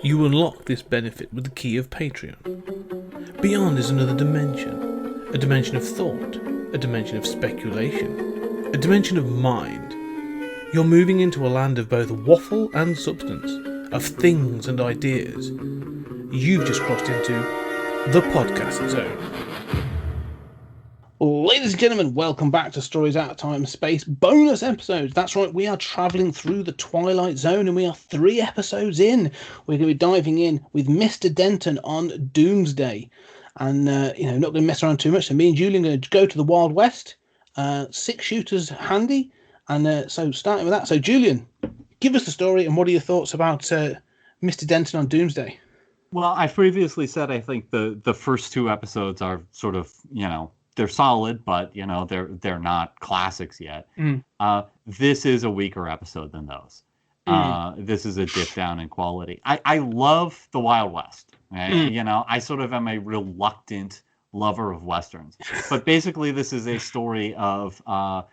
You unlock this benefit with the key of Patreon. Beyond is another dimension. A dimension of thought. A dimension of speculation. A dimension of mind. You're moving into a land of both waffle and substance. Of things and ideas. You've just crossed into the podcast zone. Ladies and gentlemen, welcome back to Stories Out of Time and Space bonus episodes. That's right, we are travelling through the Twilight Zone and we are 3 episodes in. We're going to be diving in with Mr. Denton on Doomsday. And, not going to mess around too much. So me and Julian are going to go to the Wild West. 6 shooters handy. And so starting with that. So Julian, give us the story and what are your thoughts about Mr. Denton on Doomsday? Well, I previously said I think the first 2 episodes are sort of, they're solid, but they're not classics yet. This is a weaker episode than those. This is a dip down in quality. I love the Wild West. Right? I sort of am a reluctant lover of westerns, but basically this is a story of a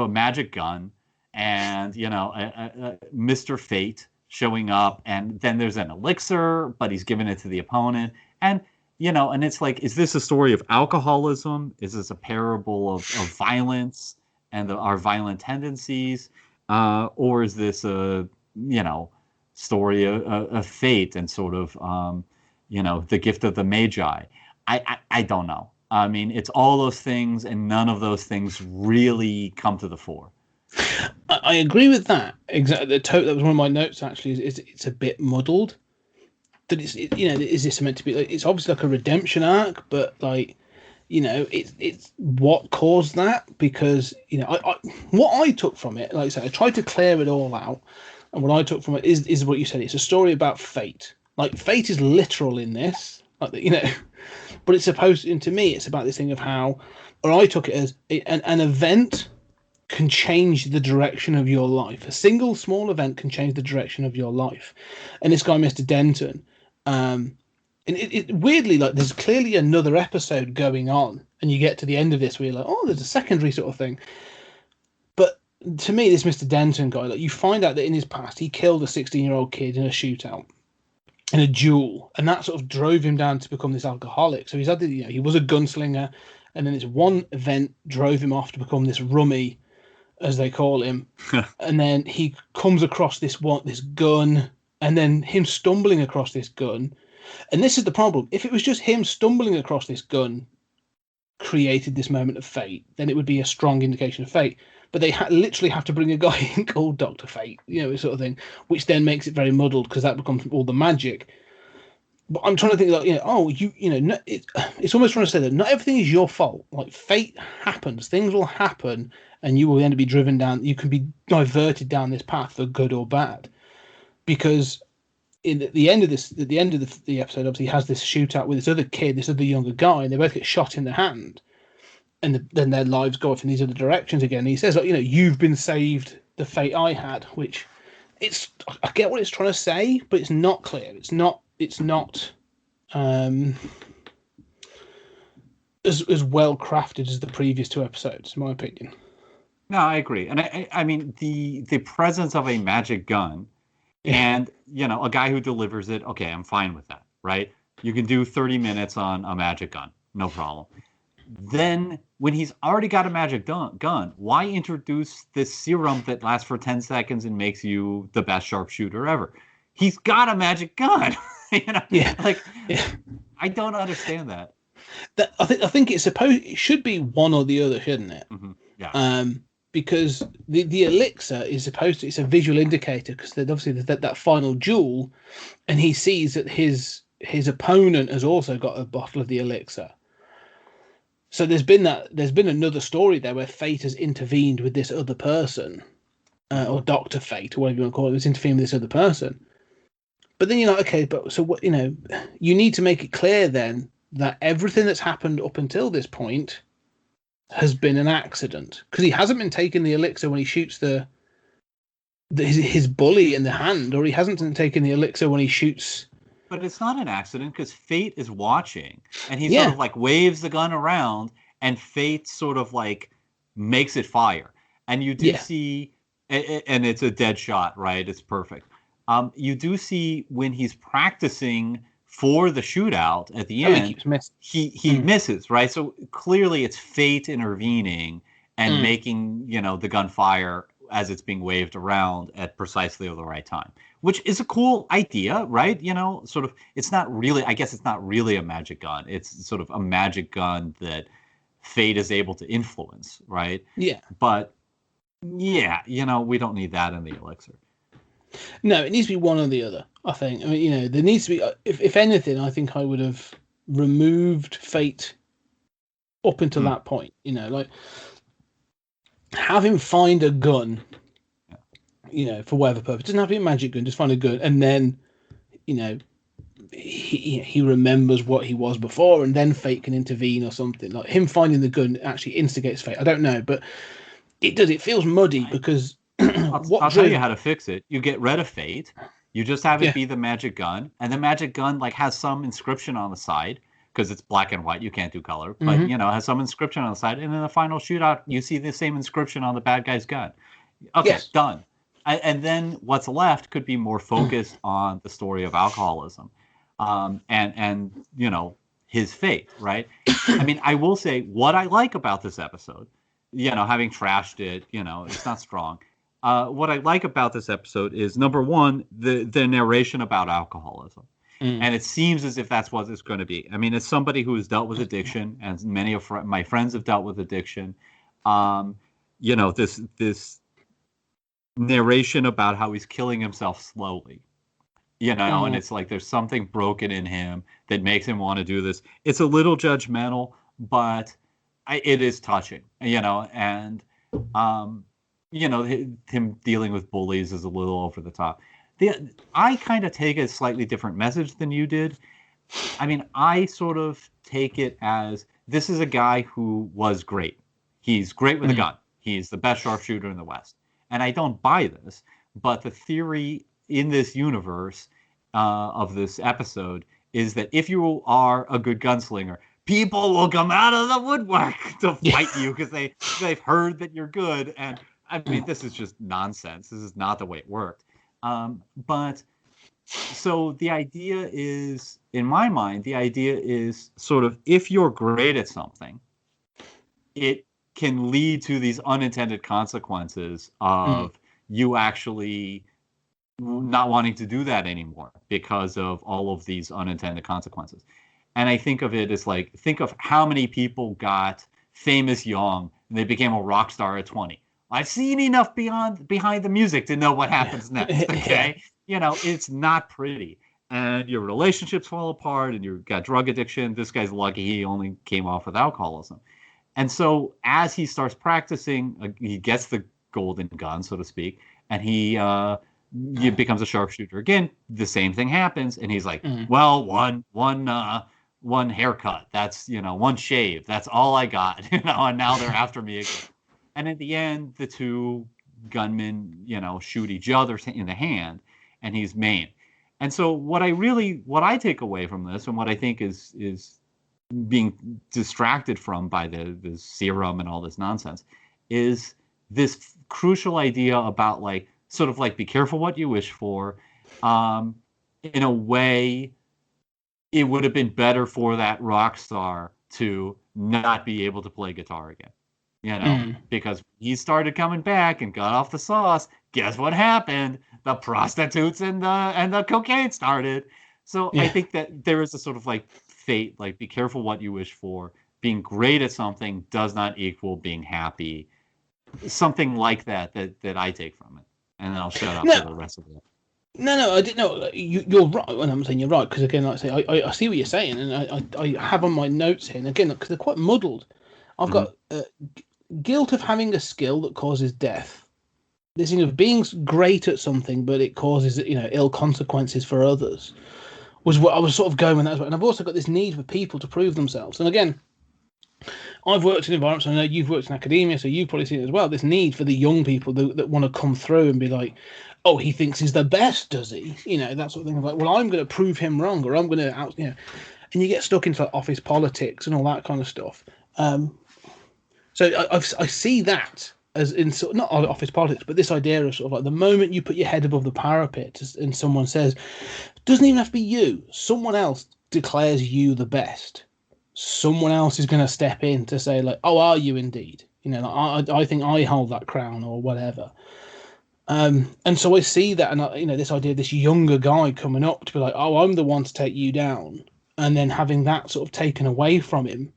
magic gun and Mr. Fate showing up, and then there's an elixir, but he's giving it to the opponent, and it's like, is this a story of alcoholism? Is this a parable of violence and our violent tendencies? Or is this a, story of fate and sort of, the gift of the Magi? I don't know. I mean, it's all those things, and none of those things really come to the fore. I agree with that. Exactly. That was one of my notes, actually, is it's a bit muddled. That is this meant to be? Like, it's obviously like a redemption arc, but it's what caused that, because what I took from it, like I said, I tried to clear it all out, and what I took from it is what you said. It's a story about fate. Like, fate is literal in this, but it's supposed, and to me, it's about this thing of how, or I took it as an event can change the direction of your life. A single small event can change the direction of your life, and this guy, Mr. Denton. And it weirdly, like, there's clearly another episode going on, and you get to the end of this where you're like, oh, there's a secondary sort of thing. But to me, this Mr. Denton guy, like, you find out that in his past he killed a 16-year-old kid in a shootout, in a duel, and that sort of drove him down to become this alcoholic. So he's had he was a gunslinger, and then this one event drove him off to become this rummy, as they call him. And then he comes across this gun, and then him stumbling across this gun. And this is the problem. If it was just him stumbling across this gun created this moment of fate, then it would be a strong indication of fate. But they literally have to bring a guy in called Dr. Fate, sort of thing, which then makes it very muddled, because that becomes all the magic. But I'm trying to think, like, it's almost trying to say that not everything is your fault. Like, fate happens, things will happen, and you will then be driven down. You can be diverted down this path for good or bad, because at the end of the episode, obviously, he has this shootout with this other kid, this other younger guy, and they both get shot in the hand, and then their lives go off in these other directions again. And he says, like, you've been saved the fate I had, which I get what it's trying to say, but it's not clear. It's not as well crafted as the previous 2 episodes, in my opinion. No, I agree. And I mean, the presence of a magic gun and, a guy who delivers it, okay, I'm fine with that, right? You can do 30 minutes on a magic gun, no problem. Then, when he's already got a magic gun, why introduce this serum that lasts for 10 seconds and makes you the best sharpshooter ever? He's got a magic gun. I don't understand that. I think it should be one or the other, shouldn't it? Mm-hmm. Yeah. Because the elixir is supposed to, it's a visual indicator, because obviously there's that final duel, and he sees that his opponent has also got a bottle of the elixir. So there's been another story there where fate has intervened with this other person, or Dr. Fate, or whatever you want to call it, has intervened with this other person. But then you're like, okay, but so what? You need to make it clear then that everything that's happened up until this point has been an accident, because he hasn't been taking the elixir when he shoots his bully in the hand, or he hasn't taken the elixir when he shoots. But it's not an accident, because Fate is watching, and he sort of like waves the gun around, and Fate sort of like makes it fire. And you do see and it's a dead shot, right? It's perfect. You do see when he's practicing for the shootout at the end, he keeps missing. He misses, right? So clearly it's fate intervening and making, the gunfire as it's being waved around at precisely the right time, which is a cool idea, right? Sort of, it's not really, I guess it's not really a magic gun. It's sort of a magic gun that fate is able to influence, right? Yeah. But yeah, we don't need that in the elixir. No, it needs to be one or the other, I think. I mean, there needs to be, if anything, I think I would have removed fate up until that point, like have him find a gun, for whatever purpose. It doesn't have to be a magic gun, just find a gun, and then, he remembers what he was before, and then fate can intervene or something. Like him finding the gun actually instigates fate. I don't know, but it feels muddy because I'll tell you how to fix it. You get rid of fate. You just have it be the magic gun, and the magic gun has some inscription on the side because it's black and white. You can't do color, but has some inscription on the side. And in the final shootout, you see the same inscription on the bad guy's gun. Okay, done. And then what's left could be more focused on the story of alcoholism, and his fate. Right. I mean, I will say what I like about this episode. Having trashed it, it's not strong. What I like about this episode is, number one, the narration about alcoholism. And it seems as if that's what it's going to be. I mean, as somebody who has dealt with addiction, and many of my friends have dealt with addiction, this narration about how he's killing himself slowly, and it's like there's something broken in him that makes him want to do this. It's a little judgmental, but it is touching, and him dealing with bullies is a little over the top. I kind of take a slightly different message than you did. I mean, I sort of take it as this is a guy who was great. He's great with a gun. He's the best sharpshooter in the West. And I don't buy this, but the theory in this universe of this episode is that if you are a good gunslinger, people will come out of the woodwork to fight you because they've heard that you're good. And I mean, this is just nonsense. This is not the way it worked. But so the idea is, in my mind, the idea is sort of if you're great at something, it can lead to these unintended consequences of you actually not wanting to do that anymore because of all of these unintended consequences. And I think of it as think of how many people got famous young and they became a rock star at 20. I've seen enough behind the music to know what happens next. Okay. It's not pretty. And your relationships fall apart and you've got drug addiction. This guy's lucky he only came off with alcoholism. And so as he starts practicing, he gets the golden gun, so to speak, and he becomes a sharpshooter. Again, the same thing happens. And he's like, well, one haircut, that's, one shave, that's all I got, and now they're after me again. And at the end, the two gunmen, shoot each other in the hand, and he's maimed. And so what I take away from this, and what I think is being distracted from by the serum and all this nonsense, is this crucial idea about sort of be careful what you wish for. In a way, it would have been better for that rock star to not be able to play guitar again, because he started coming back and got off the sauce. Guess what happened? The prostitutes and the cocaine started. So I think that there is a sort of fate, be careful what you wish for. Being great at something does not equal being happy. Something like that I take from it. And then I'll shut up for the rest of it. No, I didn't know. You're right. When I'm saying you're right, because again, like I say, I see what you're saying, and I have on my notes here, and again, because they're quite muddled. I've got guilt of having a skill that causes death. This thing of being great at something, but it causes ill consequences for others, was what I was sort of going with that. And I've also got this need for people to prove themselves. And again, I've worked in environments, I know you've worked in academia, so you've probably seen it as well, this need for the young people that want to come through and be like, oh, he thinks he's the best, does he? That sort of thing. Well, I'm going to prove him wrong, or I'm going to and you get stuck into office politics and all that kind of stuff. So I see that as in sort not office politics, but this idea of sort of like the moment you put your head above the parapet and someone says, doesn't even have to be you, someone else declares you the best. Someone else is going to step in to say like, oh, are you indeed? You know, like, I think I hold that crown or whatever. And so I see that, and you know, this idea of this younger guy coming up to be like, oh, I'm the one to take you down, and then having that sort of taken away from him,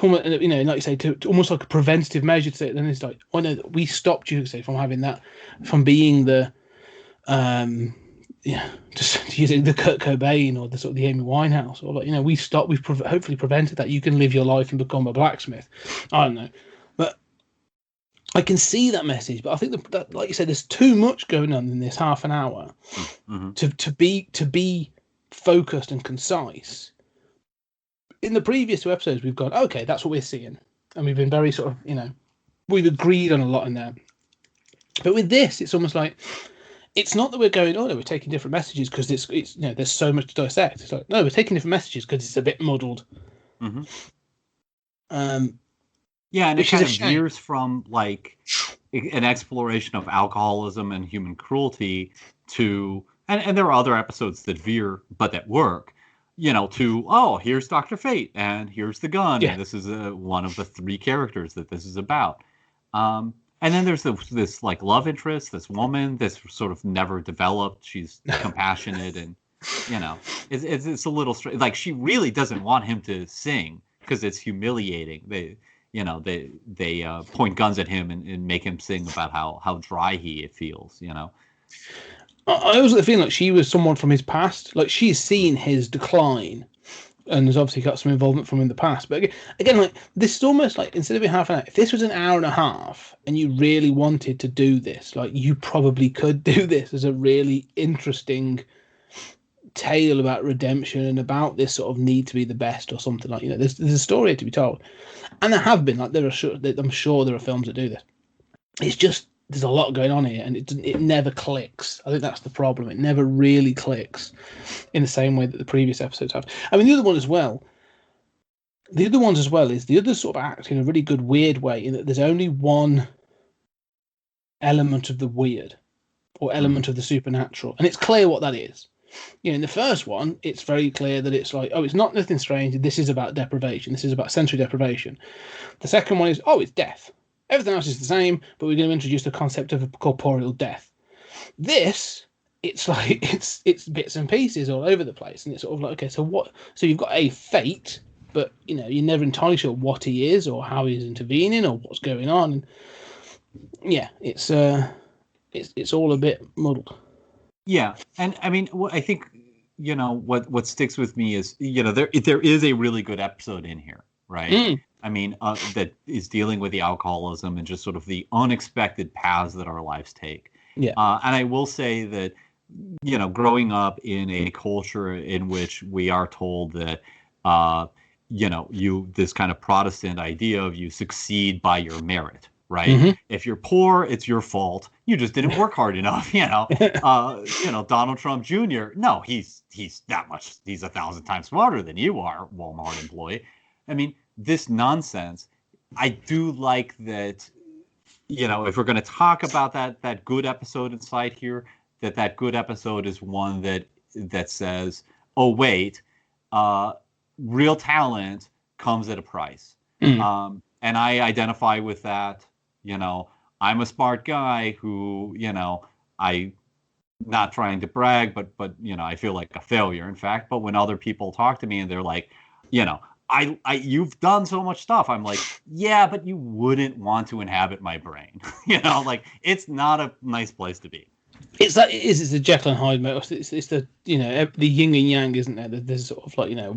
you know, like you say, to almost like a preventative measure to say, then it's like, oh no, we stopped you, say, from having that, from being the, yeah, just using the Kurt Cobain or the sort of the Amy Winehouse, or like, you know, we've hopefully prevented that. You can live your life and become a blacksmith. I don't know, but I can see that message. But I think that like you said, there's too much going on in this half an hour to be focused and concise. In the previous 2 episodes, we've gone, okay, that's what we're seeing, and we've been very sort of, you know, we've agreed on a lot in there. But with this, it's almost like, it's not that we're going, oh no, we're taking different messages because it's you know, there's so much to dissect. It's like, no, we're taking different messages because it's a bit muddled. Yeah, and it kind of veers from like an exploration of alcoholism and human cruelty to, and there are other episodes that veer, but that work, you know, to, oh, here's Dr. Fate and here's the gun. Yeah. And this is one of the 3 characters that this is about. And then there's this like love interest, this woman that's sort of never developed. She's compassionate and, you know, it's a little strange. Like, she really doesn't want him to sing because it's humiliating. They point guns at him and make him sing about how dry he feels, you know. I always get the feeling like she was someone from his past. Like, she's seen his decline and has obviously got some involvement from in the past. But again, like, this is almost like, instead of being half an hour, if this was an hour and a half and you really wanted to do this, like, you probably could do this as a really interesting tale about redemption and about this sort of need to be the best or something. Like, you know, there's a story to be told, and there have been, like, I'm sure there are films that do this. It's just, there's a lot going on here, and it never clicks. I think that's the problem. It never really clicks in the same way that the previous episodes have. I mean, the other ones as well is the other sort of act in a really good weird way, in that there's only one element of the weird or element of the supernatural, and it's clear what that is. You know, in the first one, it's very clear that it's like, oh, it's not nothing strange. This is about deprivation. This is about sensory deprivation. The second one is, oh, it's death. Everything else is the same, but we're going to introduce the concept of a corporeal death. This, it's like, it's bits and pieces all over the place, and it's sort of like, okay, so what? So you've got a fate, but, you know, you're never entirely sure what he is or how he's intervening or what's going on. And yeah, it's all a bit muddled. Yeah, and I mean, I think, you know, what sticks with me is, you know, there is a really good episode in here, right? I mean, that is dealing with the alcoholism and just sort of the unexpected paths that our lives take. Yeah. And I will say that, you know, growing up in a culture in which we are told that, you know, this kind of Protestant idea of you succeed by your merit, right? Mm-hmm. If you're poor, it's your fault. You just didn't work hard enough, you know. You know, Donald Trump Jr., no, he's 1,000 times smarter than you are, Walmart employee. I mean, this nonsense, I do like that, you know, if we're going to talk about that good episode inside here, that good episode is one that says, oh, wait, real talent comes at a price. And I identify with that. You know, I'm a smart guy who, you know, not trying to brag, but, you know, I feel like a failure, in fact. But when other people talk to me and they're like, you know, you've done so much stuff. I'm like, yeah, but you wouldn't want to inhabit my brain. You know, like, it's not a nice place to be. It's the Jekyll and Hyde mode. It's the, you know, the yin and yang, isn't there? There's sort of like, you know,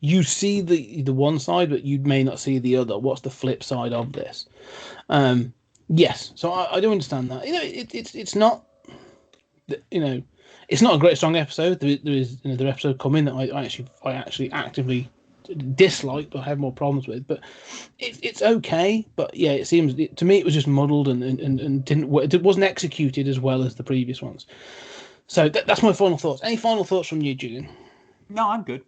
you see the one side, but you may not see the other. What's the flip side of this? Yes. So I do understand that. You know, it's not, you know, it's not a great strong episode. There is another episode coming that I actually actively dislike, but have more problems with. But it's okay. But yeah, it seems to me it was just muddled and it wasn't executed as well as the previous ones. So that's my final thoughts. Any final thoughts from you, Julian? No, I'm good.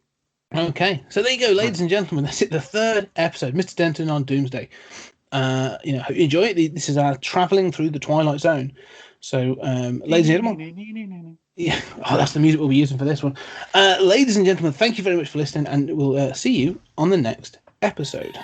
Okay, so there you go, ladies and gentlemen. That's it. The 3rd episode, Mr. Denton on Doomsday. Hope you enjoy it. This is our traveling through the Twilight Zone. So, ladies and gentlemen, yeah, that's the music we'll be using for this one. Ladies and gentlemen, thank you very much for listening, and we'll see you on the next episode.